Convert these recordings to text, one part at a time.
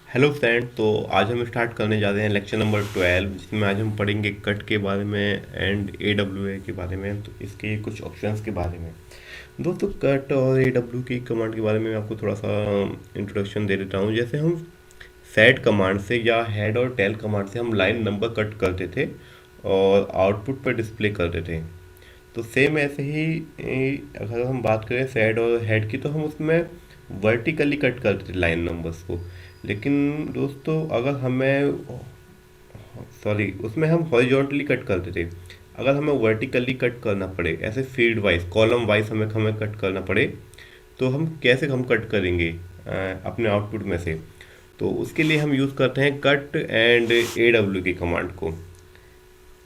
Hello friend. तो आज हम स्टार्ट करने जा रहे हैं लेक्चर नंबर 12, जिसमें आज हम पढ़ेंगे कट के बारे में एंड ए डब्ल्यू ए के बारे में, तो इसके कुछ ऑप्शंस के बारे में। दोस्तों, कट और ए डब्ल्यू की कमांड के बारे में मैं आपको थोड़ा सा इंट्रोडक्शन दे देता हूँ। जैसे हम सेट कमांड से या हेड और टेल कमांड से हम लाइन नंबर कट करते थे और आउटपुट पर डिस्प्ले करते थे। तो सेम ऐसे ही अगर हम बात करें सेड और हेड की, तो हम उसमें वर्टिकली कट करते थे लाइन नंबर्स को। लेकिन दोस्तों, अगर हमें सॉरी उसमें हम हॉरिजॉन्टली कट करते थे। अगर हमें वर्टिकली कट करना पड़े, ऐसे फील्ड वाइज कॉलम वाइज हमें हमें कट करना पड़े, तो हम कैसे हम कट करेंगे अपने आउटपुट में से। तो उसके लिए हम यूज़ करते हैं कट एंड ए डब्ल्यू की कमांड को।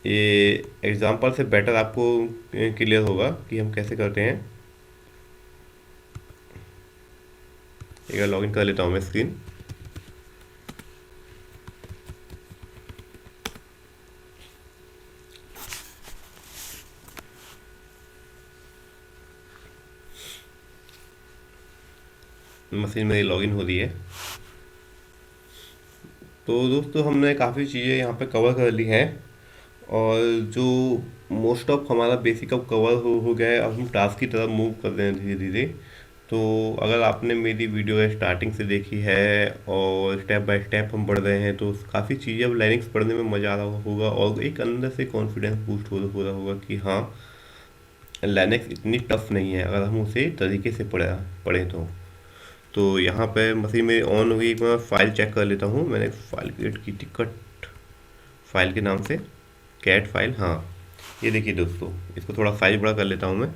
ये एग्जांपल से बेटर आपको क्लियर होगा कि हम कैसे करते हैं। एक बार लॉगिन कर लेता हूँ मैं स्क्रीन। मशीन मेरी लॉगिन हो रही है। तो दोस्तों, हमने काफ़ी चीज़ें यहाँ पे कवर कर ली हैं, और जो मोस्ट ऑफ हमारा बेसिक अब कवर हो गया है। अब हम टास्क की तरफ मूव कर रहे हैं धीरे धीरे। तो अगर आपने मेरी वीडियो स्टार्टिंग से देखी है और स्टेप बाय स्टेप हम बढ़ रहे हैं, तो काफ़ी चीज़ें अब लाइनिक्स पढ़ने में मज़ा आ रहा होगा और एक अंदर से कॉन्फिडेंस बूस्ट हो रहा होगा कि हाँ, लाइनिक्स इतनी टफ नहीं है अगर हम उसे तरीके से पढ़ें तो यहाँ पे मशीन मेरी ऑन हुई। एक मैं फाइल चेक कर लेता हूँ। मैंने एक फाइल क्रिएट की थी कट फाइल के नाम से, कैट फाइल। हाँ, ये देखिए दोस्तों, इसको थोड़ा साइज बड़ा कर लेता हूँ मैं।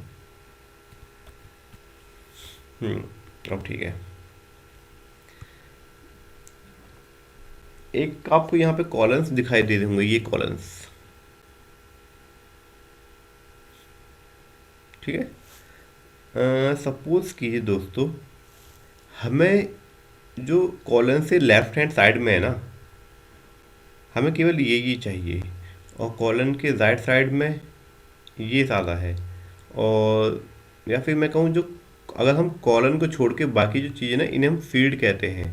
अब ठीक है। एक आपको यहाँ पे कॉलम्स दिखाई दे रहे होंगे, ये कॉलम्स, ठीक है। सपोज कीजिए दोस्तों, हमें जो कॉलम से लेफ्ट हैंड साइड में है ना, हमें केवल ये चाहिए, और कॉलम के राइट साइड में ये ज़्यादा है। और या फिर मैं कहूँ, जो अगर हम कॉलन को छोड़ के बाकी जो चीज़ें ना, इन्हें हम फील्ड कहते हैं।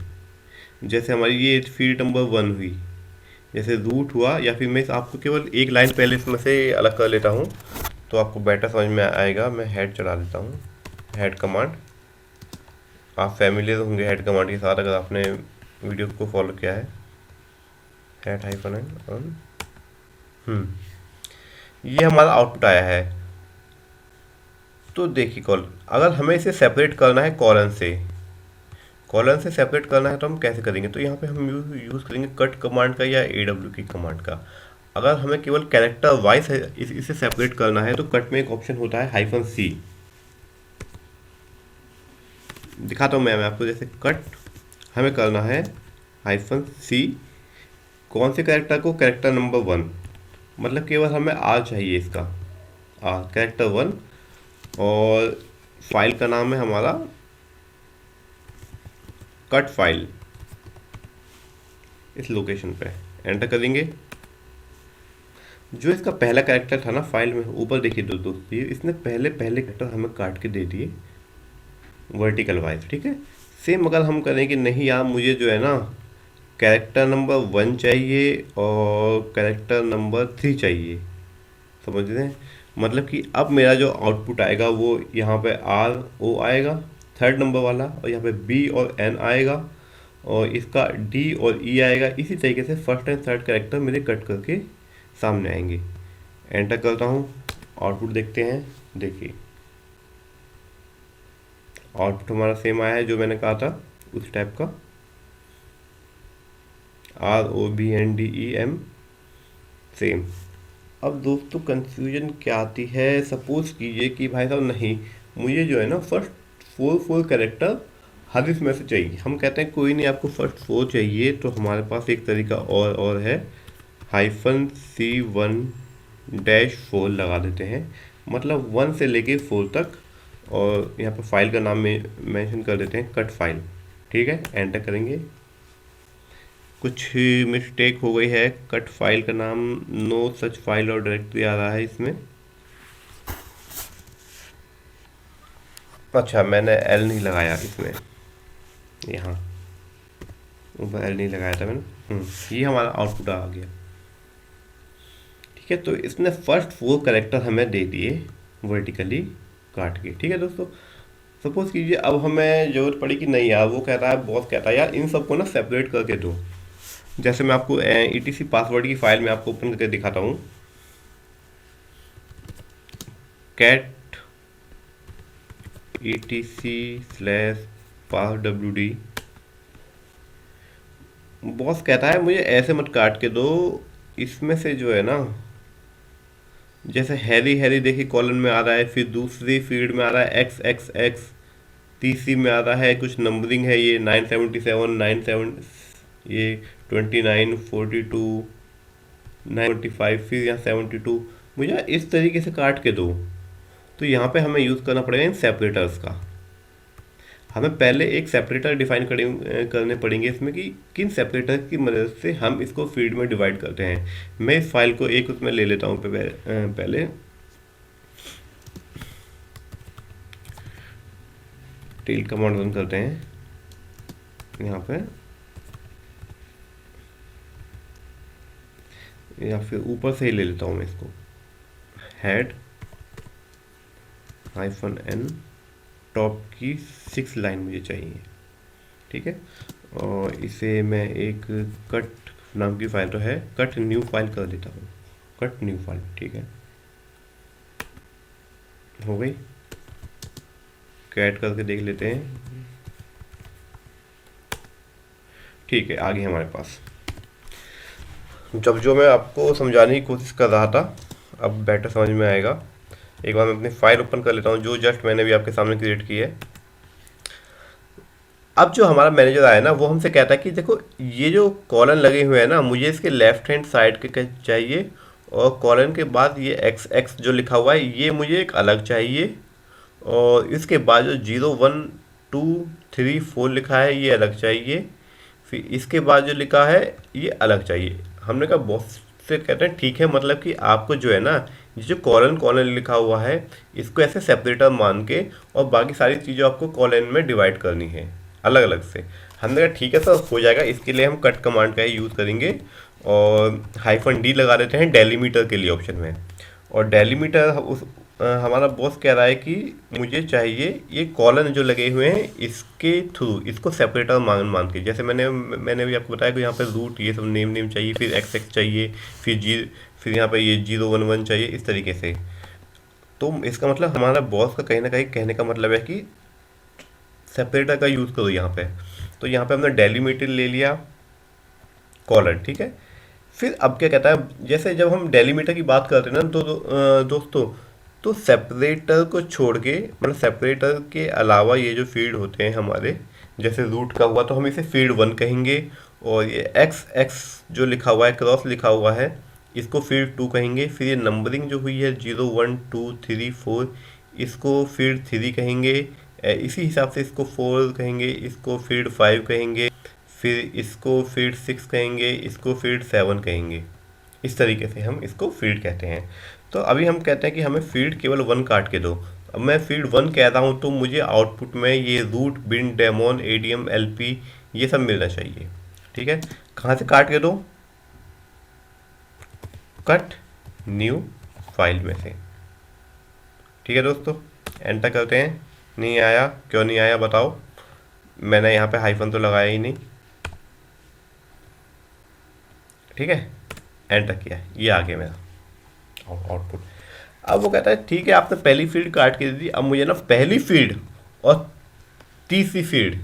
जैसे हमारी ये फील्ड नंबर 1 हुई, जैसे रूट हुआ, या फिर मैं आपको केवल एक लाइन पहले इसमें से अलग कर लेता हूँ तो आपको बेटर समझ में आएगा। मैं हेड चला देता हूँ, हेड कमांड। आप फैमिलियर होंगे हेड कमांड के साथ अगर आपने वीडियो को फॉलो किया है। Head hyphen N. ये हमारा आउटपुट आया है। तो देखिए, कॉल अगर हमें इसे सेपरेट करना है कॉलन से सेपरेट करना है, तो हम कैसे करेंगे। तो यहाँ पे हम यूज़ करेंगे कट कमांड का या ए डब्ल्यू की कमांड का। अगर हमें केवल कैरेक्टर वाइज इसे सेपरेट करना है, तो कट में एक ऑप्शन होता है हाइफन सी। दिखाता हूँ मैं आपको। जैसे कट हमें करना है हाइफन सी, कौन से कैरेक्टर को, कैरेक्टर नंबर 1, मतलब केवल हमें आर चाहिए इसका, आर कैरेक्टर 1। और फाइल का नाम है हमारा कट फाइल। इस लोकेशन पे एंटर करेंगे। जो इसका पहला कैरेक्टर था ना फाइल में, ऊपर देखिए दोस्तों, इसने पहले पहले कैरेक्टर हमें काट के दे दिए वर्टिकल वाइज, ठीक है। सेम अगर हम करें कि नहीं यार, मुझे जो है ना कैरेक्टर नंबर 1 चाहिए और कैरेक्टर नंबर 3 चाहिए, समझ रहे हैं। मतलब कि अब मेरा जो आउटपुट आएगा वो यहाँ पे आर ओ आएगा, थर्ड नंबर वाला, और यहाँ पे बी और एन आएगा, और इसका डी और ई आएगा। इसी तरीके से फर्स्ट एंड थर्ड कैरेक्टर मेरे कट करके सामने आएंगे। एंटर करता हूँ, आउटपुट देखते हैं। देखिए, आउटपुट हमारा सेम आया है जो मैंने कहा था, उस टाइप का, R O B N D E M, same. अब दोस्तों, कंफ्यूजन क्या आती है। सपोज कीजिए कि भाई साहब नहीं, मुझे जो है ना फर्स्ट फोर कैरेक्टर हर इसमें से चाहिए। हम कहते हैं कोई नहीं, आपको फर्स्ट 4 चाहिए तो हमारे पास एक तरीका और है, हाइफन सी 1-4 लगा देते हैं, मतलब 1 से लेके 4 तक। और यहाँ पर फाइल का नाम में मेंशन कर देते हैं कट फाइल, ठीक है। एंटर करेंगे। कुछ मिस्टेक हो गई है, कट फाइल का नाम नो सच फाइल और डायरेक्टरी आ रहा है इसमें। अच्छा, मैंने एल नहीं लगाया इसमें, यहाँ ऊपर एल नहीं लगाया था मैंने। ये हमारा आउटपुट आ गया। ठीक है, तो इसने फर्स्ट 4 कैरेक्टर हमें दे दिए वर्टिकली काट के। ठीक है दोस्तों, सपोज कीजिए अब हमें जरूरत पड़ी कि नहीं यार, वो कहता है, बॉस कहता है यार इन सबको ना सेपरेट करके दो। जैसे मैं आपको ETC पासवर्ड की फाइल में आपको ओपन करके दिखाता हूँ। Cat etc/passwd। बॉस कहता है मुझे ऐसे मत काट के दो, इसमें से जो है ना, जैसे हैरी हैरी देखिए कॉलन में आ रहा है, फिर दूसरी फील्ड में आ रहा है एक्स एक्स एक्स, तीसरी में आ रहा है कुछ नंबरिंग है, ये 977 97, ये 29 42 925, फिर यहाँ 72। मुझे इस तरीके से काट के दो। तो यहाँ पे हमें यूज़ करना पड़ेगा इन सेपरेटर्स का। हमें पहले एक सेपरेटर डिफाइन करने पड़ेंगे इसमें कि किन सेपरेटर की मदद से हम इसको फील्ड में डिवाइड करते हैं। मैं इस फाइल को एक उसमें ले लेता हूँ पहले टेल कमांड रन करते हैं यहाँ पे, या फिर ऊपर से ही ले लेता हूँ मैं इसको, हेड -n टॉप की 6 लाइन मुझे चाहिए। ठीक है, और इसे मैं एक कट नाम की फाइल तो है, कट न्यू फाइल कर देता हूँ, कट न्यू फाइल। ठीक है, हो गई। कैट करके देख लेते हैं। ठीक है, आगे हमारे पास जब जो मैं आपको समझाने की कोशिश कर रहा था अब बेटर समझ में आएगा। एक बार मैं अपनी फाइल ओपन कर लेता हूँ जो जस्ट मैंने भी आपके सामने क्रिएट की है। अब जो हमारा मैनेजर आया ना, वो हमसे कहता है कि देखो ये जो कॉलन लगे हुए हैं ना, मुझे इसके लेफ्ट हैंड साइड के चाहिए, और कॉलन के बाद ये एक्स एक्स जो लिखा हुआ है ये मुझे एक अलग चाहिए, और इसके बाद जो 0 1 2 3 4 लिखा है ये अलग चाहिए, फिर इसके बाद जो लिखा है ये अलग चाहिए। हमने कहा बॉस से कहते हैं ठीक है, मतलब कि आपको जो है ना, ये जो कॉलन कॉलन लिखा हुआ है इसको ऐसे सेपरेटर मान के, और बाकी सारी चीज़ें आपको कॉलन में डिवाइड करनी है अलग अलग से। हमने कहा ठीक है सर, हो जाएगा। इसके लिए हम कट कमांड का ही यूज़ करेंगे, और -d लगा देते हैं डेलीमीटर के लिए ऑप्शन में। और डेलीमीटर हमारा बॉस कह रहा है कि मुझे चाहिए ये कॉलन जो लगे हुए हैं इसके थ्रू इसको सेपरेटर मान मान के, जैसे मैंने भी आपको बताया कि यहाँ पे रूट ये सब नेम नेम चाहिए, फिर एक्स एक्स चाहिए, फिर यहाँ पे ये 0 1 1 चाहिए, इस तरीके से। तो इसका मतलब हमारा बॉस का कहीं ना कहीं कहने का मतलब है कि सेपरेटर का यूज़ करो यहाँ पे। तो यहाँ पे हमने डेलीमीटर ले लिया, कॉलन। ठीक है, फिर अब क्या कहता है, जैसे जब हम डेलीमीटर की बात करते हैं ना दोस्तों, तो सेपरेटर को छोड़ के, मतलब सेपरेटर के अलावा ये जो फील्ड होते हैं हमारे, जैसे रूट का हुआ तो हम इसे फील्ड 1 कहेंगे, और ये एक्स एक्स जो लिखा हुआ है, क्रॉस लिखा हुआ है, इसको फील्ड 2 कहेंगे। फिर ये नंबरिंग जो हुई है 0 1 2 3 4, इसको फील्ड 3 कहेंगे। इसी हिसाब से इसको 4 कहेंगे, इसको फील्ड 5 कहेंगे, फिर इसको फील्ड 6 कहेंगे, इसको फील्ड 7 कहेंगे। इस तरीके से हम इसको फील्ड कहते हैं। तो अभी हम कहते हैं कि हमें फील्ड केवल 1 काट के दो। अब मैं फील्ड 1 कह रहा हूँ तो मुझे आउटपुट में ये रूट बिन डेमोन एडीएम एलपी ये सब मिलना चाहिए। ठीक है, कहाँ से काट के दो, कट न्यू फाइल में से। ठीक है दोस्तों, एंटर करते हैं। नहीं आया, क्यों नहीं आया बताओ, मैंने यहाँ पे हाइफन तो लगाया ही नहीं। ठीक है, एंटर किया, ये आ गया मेरा आउटपुट। अब वो कहता है ठीक है आपने पहली फील्ड काट के दे दी, अब मुझे ना पहली फील्ड और तीसरी फील्ड,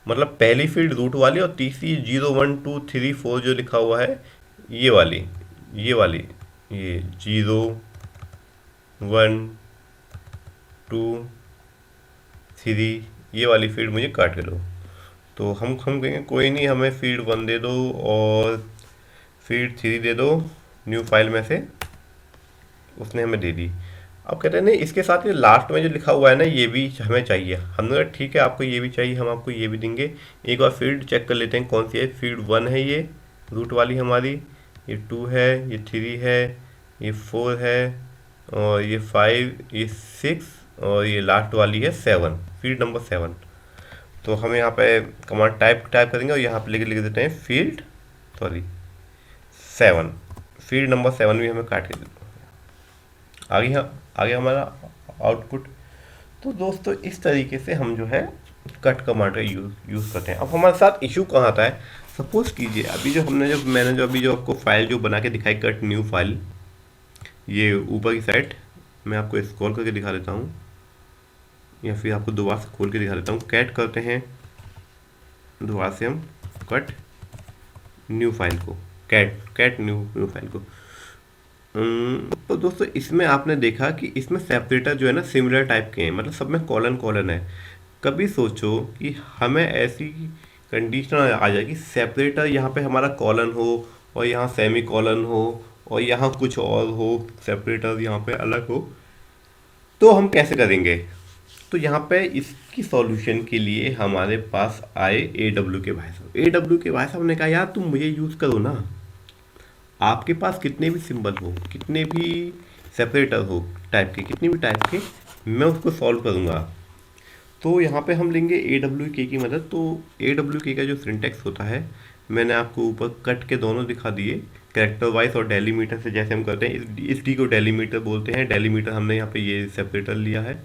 मतलब पहली फील्ड रूट वाली और तीसरी 0 1 2 3 4 जो लिखा हुआ है ये वाली, ये 0 1 2 3 ये वाली फील्ड मुझे काट के दो। तो हम कहेंगे कोई नहीं, हमें फील्ड 1 दे दो और फील्ड 3 दे दो न्यू फाइल में से। उसने हमें दे दी। अब कहते हैं नहीं, इसके साथ ये लास्ट में जो लिखा हुआ है ना ये भी हमें चाहिए। हमने कहा ठीक है आपको ये भी चाहिए, हम आपको ये भी देंगे। एक बार फील्ड चेक कर लेते हैं कौन सी है। फील्ड 1 है ये रूट वाली हमारी, ये 2 है, ये 3 है, ये 4 है, और ये 5, ये 6, और ये लास्ट वाली है 7, फील्ड नंबर 7। तो हम यहाँ पे कमांड टाइप करेंगे और यहाँ पे लिख देते हैं फील्ड 7, फील्ड नंबर 7 भी हमें काट के आगे आगे हमारा आउटपुट। तो दोस्तों इस तरीके से हम जो है कट कमांड का यूज़ करते हैं। अब हमारे साथ इशू कहाँ आता है, सपोज कीजिए अभी जो मैंने जो अभी जो आपको फाइल जो बना के दिखाई, कट न्यू फाइल, ये ऊपर की साइड मैं आपको स्क्रॉल करके दिखा देता हूँ, या फिर आपको दोबारा से खोल के दिखा देता हूँ। कैट करते हैं, दोबारा से हम कट न्यू फाइल को, कैट न्यू फाइल को। तो दोस्तों इसमें आपने देखा कि इसमें सेपरेटर जो है ना सिमिलर टाइप के हैं, मतलब सब में कॉलन कॉलन है। कभी सोचो कि हमें ऐसी कंडीशन आ जाए कि सेपरेटर यहाँ पे हमारा कॉलन हो और यहाँ सेमी कॉलन हो और यहाँ कुछ और हो, सेपरेटर यहाँ पे अलग हो, तो हम कैसे करेंगे। तो यहाँ पे इसकी सॉल्यूशन के लिए हमारे पास आए AW के भाई साहब। AW के भाई साहब ने कहा यार तुम मुझे यूज़ करो ना, आपके पास कितने भी सिंबल हो, कितने भी सेपरेटर हो टाइप के, कितने भी टाइप के, मैं उसको सॉल्व करूँगा। तो यहाँ पे हम लेंगे AWK की मदद। तो AWK का जो सिंटेक्स होता है मैंने आपको ऊपर कट के दोनों दिखा दिए, कैरेक्टर वाइज और डेलीमीटर से जैसे हम करते हैं। इस डी को डेलीमीटर बोलते हैं, डेलीमीटर हमने यहाँ पे ये सेपरेटर लिया है,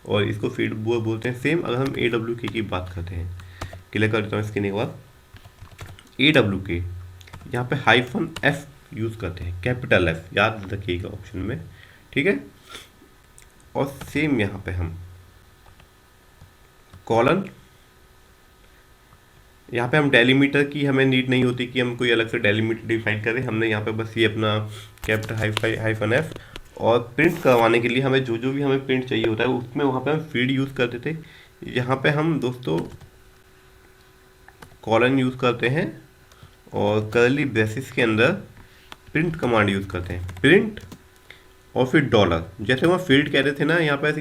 और इसको फील्ड बोलते हैं। सेम अगर हम AWK की बात करते हैं, क्लियर कर देता हूँ स्क्रीन के बाद। AWK यहाँ पे -F यूज़ करते हैं, कैपिटल F याद रखिएगा ऑप्शन में, ठीक है। और सेम यहाँ पे हम कॉलन, यहाँ पे हम डेलीमीटर की हमें नीड नहीं होती कि हम कोई अलग से डेलीमीटर डिफाइन करें, हमने यहाँ पे बस ये अपना कैपिटल -F। और प्रिंट करवाने के लिए हमें जो जो भी हमें प्रिंट चाहिए होता है उसमें वहाँ पे हम फील्ड यूज़ करते थे। यहाँ पे हम दोस्तों कॉलन यूज़ करते हैं और कर्ली ब्रेसेस के अंदर प्रिंट कमांड यूज़ करते हैं, प्रिंट और फिर डॉलर। जैसे वहाँ फील्ड कह रहे थे ना, यहाँ पे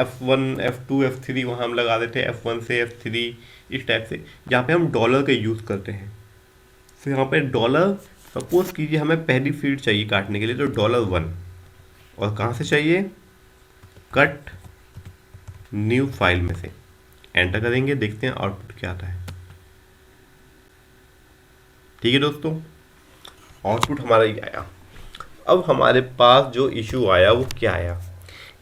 F1 F2 F3 वहाँ हम लगा देते हैं, F1 से F3 इस टाइप से। यहाँ पे हम डॉलर का यूज़ करते हैं। फिर यहाँ पे डॉलर, सपोज कीजिए हमें पहली फील्ड चाहिए काटने के लिए, तो $1, और कहाँ से चाहिए, कट न्यू फाइल में से। एंटर करेंगे, देखते हैं आउटपुट क्या आता है। ठीक है दोस्तों, आउटपुट हमारा ये आया। अब हमारे पास जो इशू आया वो क्या आया,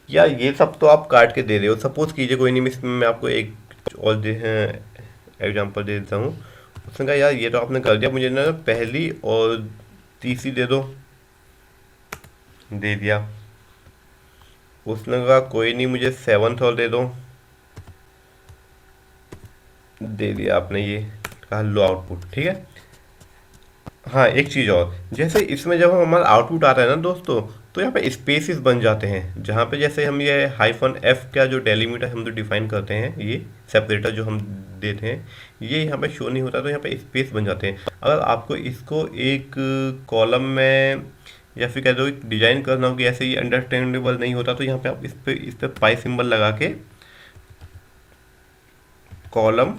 या ये सब तो आप काट के दे रहे हो, सपोज कीजिए कोई नहीं, इसमें मैं आपको एक और एग्जांपल दे देता हूँ। उसने कहा यार ये तो आपने कर दिया, मुझे ना पहली और तीसरी दे दो, दे दिया। उसने कहा कोई नहीं मुझे 7th और दे दो, दे दिया आपने, ये कहा लो आउटपुट, ठीक है। हाँ एक चीज़ और, जैसे इसमें जब हमारा आउटपुट आता है ना दोस्तों, तो यहाँ पे स्पेसिस बन जाते हैं, जहाँ पे जैसे हम ये -F का जो डेलीमीटर हम जो डिफाइन करते हैं, ये सेपरेटर जो हम देते हैं, ये यहाँ पे शो नहीं होता, तो यहाँ पे स्पेस बन जाते हैं। अगर आपको इसको एक कॉलम में या फिर कह दो डिजाइन करना हो कि ऐसे ये अंडरस्टैंडेबल नहीं होता, तो यहाँ पे आप इस पे पाई सिंबल लगा के कॉलम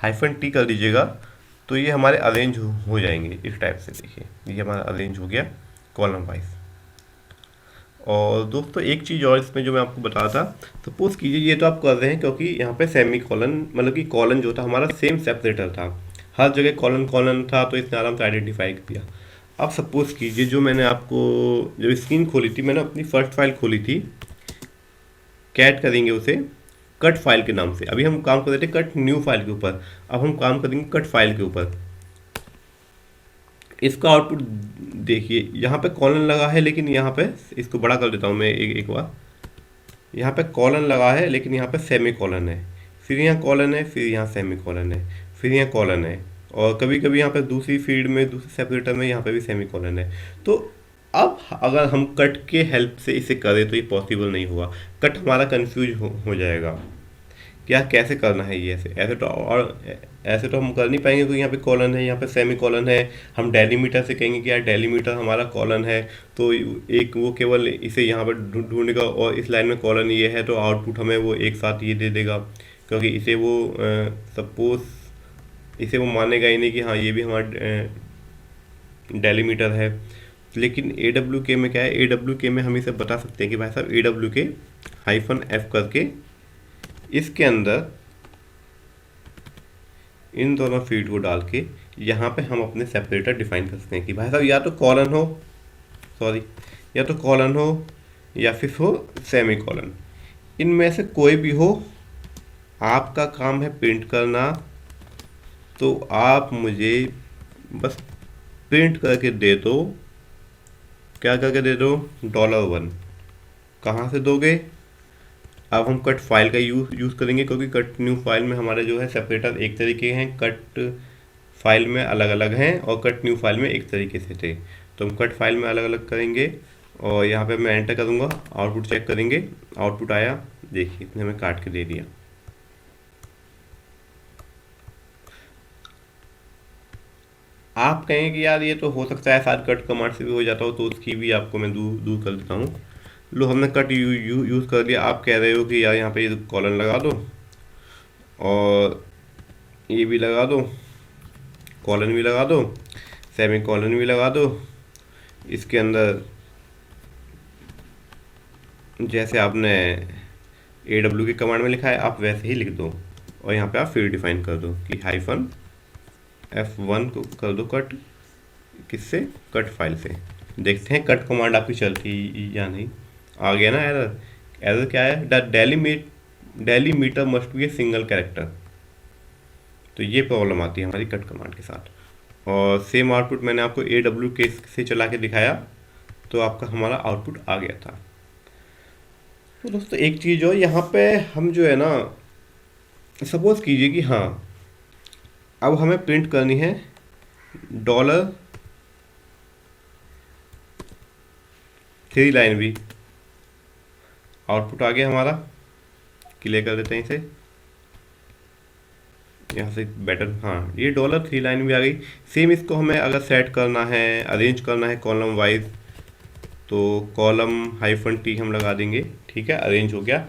-T कर दीजिएगा, तो ये हमारे अरेंज हो जाएंगे इस टाइप से। देखिए ये हमारा अरेंज हो गया कॉलम वाइज। और दोस्तों एक चीज़ और इसमें जो मैं आपको बता था, सपोज कीजिए ये तो आप कर रहे हैं क्योंकि यहाँ पे सेमी कॉलन, मतलब कि कॉलन जो था हमारा सेम सेपरेटर था, हर जगह कॉलन कॉलन था, तो इसने आराम से आइडेंटिफाई किया। अब सपोज कीजिए जो मैंने आपको जब स्क्रीन खोली थी, मैंने अपनी फर्स्ट फाइल खोली थी, कैट करेंगे उसे कट फाइल के नाम से। अभी हम काम कर रहे थे कट न्यू फाइल के ऊपर, अब हम काम करेंगे कट फाइल के ऊपर। इसका आउटपुट देखिए, यहाँ पे कॉलन लगा है, लेकिन यहाँ पे इसको बड़ा कर देता हूँ मैं एक बार। यहाँ पे कॉलन लगा है लेकिन यहाँ पे सेमी कॉलन है, फिर यहाँ कॉलन है, फिर यहाँ सेमी कॉलन है, फिर यहाँ कॉलन है, और कभी कभी यहाँ पे दूसरी फील्ड में दूसरे सेपरेटर में यहाँ पे भी सेमी कॉलन है। तो अब अगर हम कट के हेल्प से इसे करें तो ये पॉसिबल नहीं होगा, कट हमारा कंफ्यूज हो जाएगा क्या कैसे करना है ये। ऐसे तो हम कर नहीं पाएंगे, क्योंकि यहाँ पे कॉलन है, यहाँ पे सेमी कॉलन है। हम डेलीमीटर से कहेंगे कि यार डेलीमीटर हमारा कॉलन है, तो एक वो केवल इसे यहाँ पर ढूंढेगा, और इस लाइन में कॉलन ये है, तो आउटपुट हमें वो एक साथ ये दे देगा, क्योंकि इसे वो सपोज इसे वो मानेगा ही नहीं कि हाँ ये भी हमारा डेलीमीटर है। लेकिन AWK में क्या है, AWK में हम इसे बता सकते हैं कि भाई साहब AWK -F करके इसके अंदर इन दोनों फील्ड को डाल के यहाँ पे हम अपने सेपरेटर डिफाइन कर सकते हैं कि भाई साहब या तो कॉलन हो, सॉरी, या तो कॉलन हो या फिर हो सेमी कॉलन, इनमें से कोई भी हो। आपका काम है प्रिंट करना, तो आप मुझे बस प्रिंट करके दे दो। क्या करके दे दो? $1। कहाँ से दोगे? अब हम कट फाइल का यूज़ करेंगे, क्योंकि कट न्यू फाइल में हमारे जो है सेपरेटर एक तरीके हैं, कट फाइल में अलग अलग हैं, और कट न्यू फाइल में एक तरीके से थे। तो हम कट फाइल में अलग अलग करेंगे, और यहाँ पे मैं एंटर करूँगा, आउटपुट चेक करेंगे। आउटपुट आया, देखिए इसने हमें काट के दे दिया। आप कहेंगे कि यार ये तो हो सकता है शायद कट कमांड से भी हो जाता हो, तो उसकी भी आपको मैं दूर दूर कर देता हूँ। लो, हमने कट यूज़ कर लिया। आप कह रहे हो कि यार यहाँ पे ये कॉलन लगा दो और ये भी लगा दो, कॉलन भी लगा दो, सेमी कॉलन भी लगा दो। इसके अंदर जैसे आपने AW के कमांड में लिखा है आप वैसे ही लिख दो, और यहाँ पे आप फील्ड डिफाइन कर दो कि -F1 को कर दो कट, किससे? कट फाइल से। देखते हैं कट कमांड आपकी चलती या नहीं। आ गया ना एरर? एरर क्या है? The delimiter must be a single character. तो ये प्रॉब्लम आती है हमारी कट कमांड के साथ। और सेम आउटपुट मैंने आपको AW के से चला के दिखाया, तो आपका हमारा आउटपुट आ गया था। तो दोस्तों एक चीज़ और यहाँ पे हम जो है ना, सपोज कीजिए कि हाँ अब हमें प्रिंट करनी है $3 लाइन भी। आउटपुट आ गया हमारा, क्लियर कर देते हैं इसे यहाँ से बेटर। हाँ, ये $3 लाइन भी आ गई। सेम इसको हमें अगर सेट करना है, अरेंज करना है कॉलम वाइज, तो कॉलम -T हम लगा देंगे, ठीक है, अरेंज हो गया।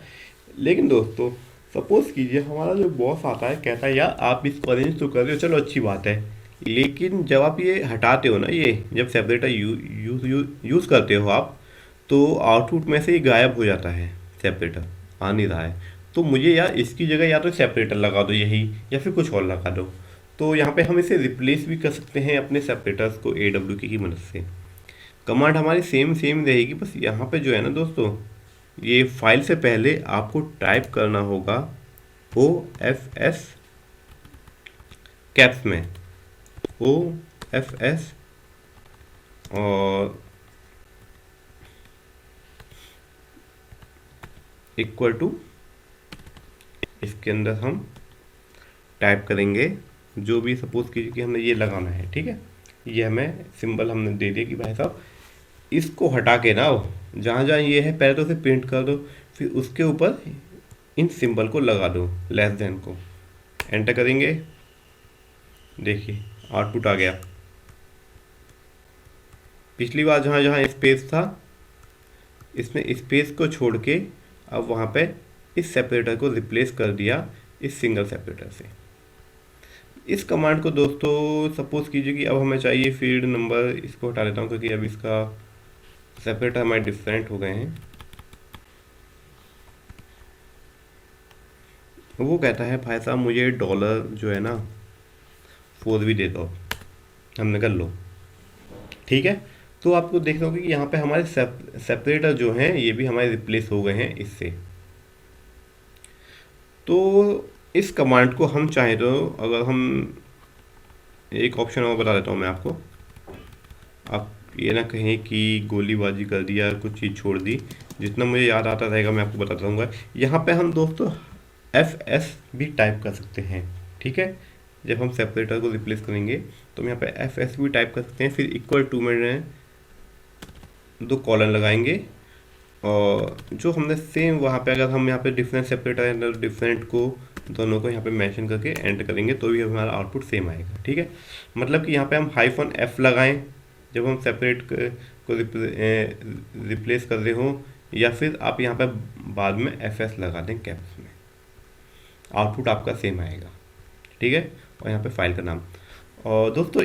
लेकिन दोस्तों सपोज कीजिए हमारा जो बॉस आता है, कहता है यार आप इसको अरेंज तो कर रहे हो, चलो अच्छी बात है, लेकिन जब आप ये हटाते हो ना, ये जब सेपरेटर यूज़ करते हो आप, तो आउटपुट में से ये गायब हो जाता है, सेपरेटर आ नहीं रहा है। तो मुझे यार इसकी जगह या तो सेपरेटर लगा दो यही, या फिर कुछ और लगा दो। तो यहाँ पे हम इसे रिप्लेस भी कर सकते हैं अपने सेपरेटर्स को AW की मदद से। कमांड हमारी सेम रहेगी, बस यहाँ पे जो है ना दोस्तों, ये फाइल से पहले आपको टाइप करना होगा OFS कैप्स में, OFS, और इक्वल टू, इसके अंदर हम टाइप करेंगे जो भी, सपोज कीजिए कि हमने ये लगाना है, ठीक है, ये हमें सिंबल हमने दे दिया कि भाई साहब इसको हटा के ना जहाँ जहाँ ये है पहले तो उसे प्रिंट कर दो, फिर उसके ऊपर इन सिंबल को लगा दो, लेस देन को। एंटर करेंगे, देखिए आउटपुट आ गया। पिछली बार जहाँ जहाँ स्पेस था, इसने स्पेस को छोड़ के अब वहाँ पे इस सेपरेटर को रिप्लेस कर दिया इस सिंगल सेपरेटर से। इस कमांड को दोस्तों सपोज कीजिए कि अब हमें चाहिए फील्ड नंबर, इसको हटा देता हूँ क्योंकि अब इसका सेपरेटर हमारे डिफरेंट हो गए हैं। वो कहता है भाई साहब मुझे डॉलर जो है ना 4 भी दे दो, हमने कर लो, ठीक है। तो आपको देखना होगा कि यहाँ पे हमारे सेपरेटर जो हैं ये भी हमारे रिप्लेस हो गए हैं इससे। तो इस कमांड को हम चाहें तो, अगर हम एक ऑप्शन और बता देता हूँ मैं आपको, आप ये ना कहें कि गोलीबाजी कर दिया, कुछ चीज़ छोड़ दी, जितना मुझे याद आता रहेगा मैं आपको बताता रहूँगा। यहाँ पे हम दोस्तों FS भी टाइप कर सकते हैं, ठीक है। जब हम सेपरेटर को रिप्लेस करेंगे तो हम यहाँ पे FS भी टाइप कर सकते हैं, फिर इक्वल टू में 2 कॉलन लगाएंगे, और जो हमने सेम वहाँ पे, अगर हम यहाँ पे डिफरेंट सेपरेटर है तो डिफरेंट को दोनों को यहाँ पे मेंशन करके एंटर करेंगे तो भी हमारा आउटपुट सेम आएगा, ठीक है। मतलब कि यहाँ पे हम -F लगाएं जब हम सेपरेट को रिप्लेस कर रहे हो, या फिर आप यहाँ पे बाद में FS लगा दें कैप्स में, आउटपुट आपका सेम आएगा, ठीक है। और यहाँ पे फाइल का नाम। और दोस्तों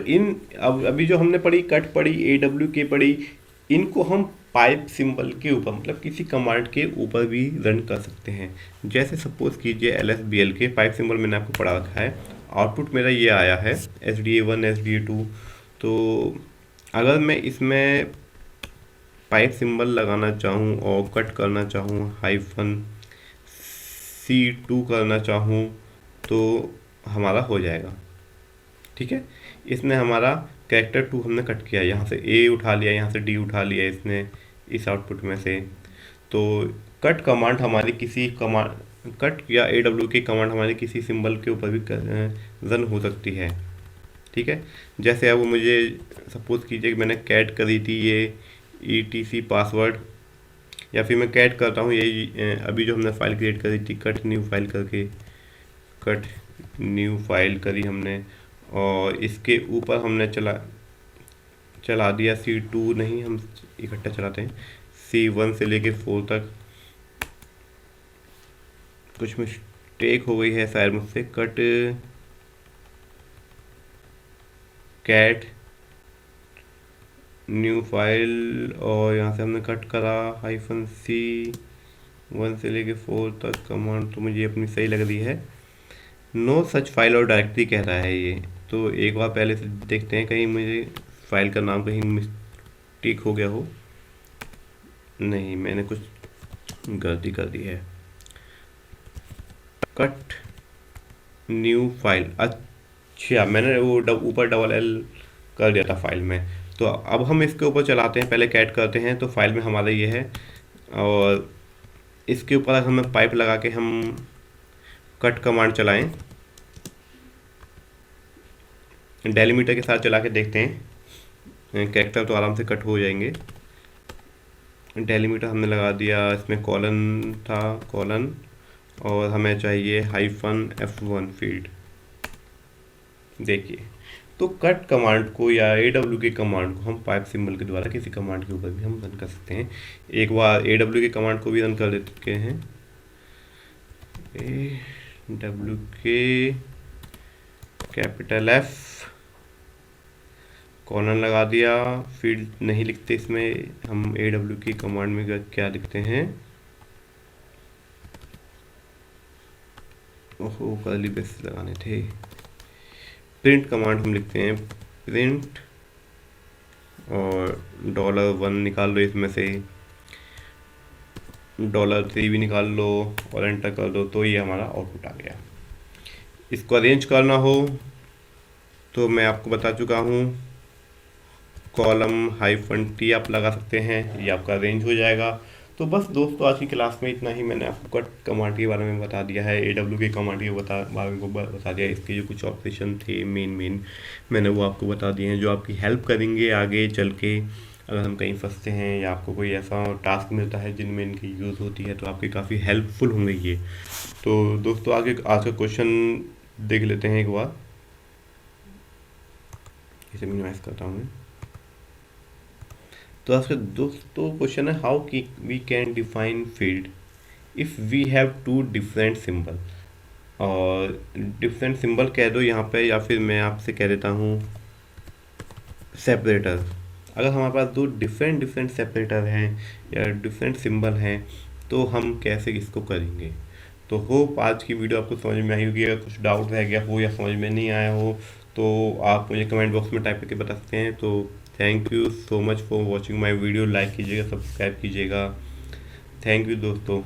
अभी जो हमने पढ़ी, कट पढ़ी, AWK पढ़ी, इनको हम पाइप सिंबल के ऊपर, मतलब किसी कमांड के ऊपर भी रन कर सकते हैं। जैसे सपोज कीजिए LSBL के पाइप सिंबल मैंने आपको पढ़ा रखा है, आउटपुट मेरा ये आया है SDA1 SDA2। तो अगर मैं इसमें पाइप सिंबल लगाना चाहूँ और कट करना चाहूँ, -C2 करना चाहूँ तो हमारा हो जाएगा। ठीक है, इसने हमारा कैरेक्टर 2 हमने कट किया, यहाँ से A उठा लिया, यहाँ से D उठा लिया इसने इस आउटपुट में से। तो कट कमांड हमारी किसी कमांड कट या AW की कमांड हमारी किसी सिंबल के ऊपर भी रन हो सकती है। ठीक है, जैसे अब मुझे सपोज कीजिए कि मैंने कैट करी थी ये ETC पासवर्ड, या फिर मैं कैट करता हूँ यही अभी जो हमने फाइल क्रिएट करी थी कट न्यू फाइल करके, कट न्यू फाइल करी हमने और इसके ऊपर हमने चला दिया C2, नहीं हम इकट्ठा चलाते हैं, C1 से लेके 4 तक। कुछ मिस्टेक हो गई है शायद मुझसे, कट कैट न्यू फाइल और यहाँ से हमने कट करा -C1 से लेके 4 तक कमांड, तो मुझे अपनी सही लग रही है। नो सच फाइल और डायरेक्टरी कह रहा है ये, तो एक बार पहले से देखते हैं कहीं मुझे फाइल का नाम कहीं मिस्टेक हो गया हो। नहीं, मैंने कुछ गलती कर दी है। कट न्यू फाइल, अच्छा मैंने वो ऊपर डबल L कर दिया था फाइल में। तो अब हम इसके ऊपर चलाते हैं, पहले कैट करते हैं तो फाइल में हमारा ये है, और इसके ऊपर अगर हमें पाइप लगा के हम कट कमांड चलाएं, डेलीमीटर के साथ चला के देखते हैं, कैरेक्टर तो आराम से कट हो जाएंगे। डेलीमीटर हमने लगा दिया, इसमें कॉलन था, कॉलन, और हमें चाहिए -F1 फील्ड। देखिए, तो कट कमांड को या AW के कमांड को हम पाइप सिंबल के द्वारा किसी कमांड के ऊपर भी हम रन कर सकते हैं। एक बार AW के कमांड को भी रन कर देते हैं, AW के F कॉलन लगा दिया, फील्ड नहीं लिखते इसमें, हम AW की कमांड में क्या लिखते हैं, ओहो कर्ली ब्रेसेस लगाने थे, प्रिंट कमांड हम लिखते हैं, प्रिंट और $1 निकाल लो इसमें से, $3 भी निकाल लो और एंटर कर दो, तो ये हमारा आउटपुट आ गया। इसको अरेंज करना हो तो मैं आपको बता चुका हूँ, कॉलम -T आप लगा सकते हैं, ये आपका अरेंज हो जाएगा। तो बस दोस्तों, आज की क्लास में इतना ही। मैंने आपको कट कमांड के बारे में बता दिया है, AW के कमांड के बारे में बता दिया, इसके जो कुछ ऑपरेशन थे मेन मैंने वो आपको बता दिए हैं, जो आपकी हेल्प करेंगे आगे चल के। अगर हम कहीं फंसते हैं या आपको कोई ऐसा टास्क मिलता है जिनमें इनकी यूज़ होती है, तो आपकी काफ़ी हेल्पफुल होंगे ये। तो दोस्तों, आगे आज का क्वेश्चन देख लेते हैं एक बार, इसे मिनिमाइज करता हूँ मैं। तो आज का दोस्तों क्वेश्चन है, हाउ की we can define field if we have 2 different symbol. और डिफरेंट सिंबल कह दो यहाँ पे, या फिर मैं आपसे कह देता हूँ सेपरेटर। अगर हमारे पास 2 डिफरेंट सेपरेटर हैं या डिफरेंट सिंबल हैं, तो हम कैसे इसको करेंगे। तो होप आज की वीडियो आपको समझ में आई होगी। अगर कुछ डाउट रह गया हो या समझ में नहीं आया हो तो आप मुझे कमेंट बॉक्स में टाइप करके बता सकते हैं। तो thank you so much for watching my video. Like कीजिएगा, सब्सक्राइब कीजिएगा। थैंक यू दोस्तों।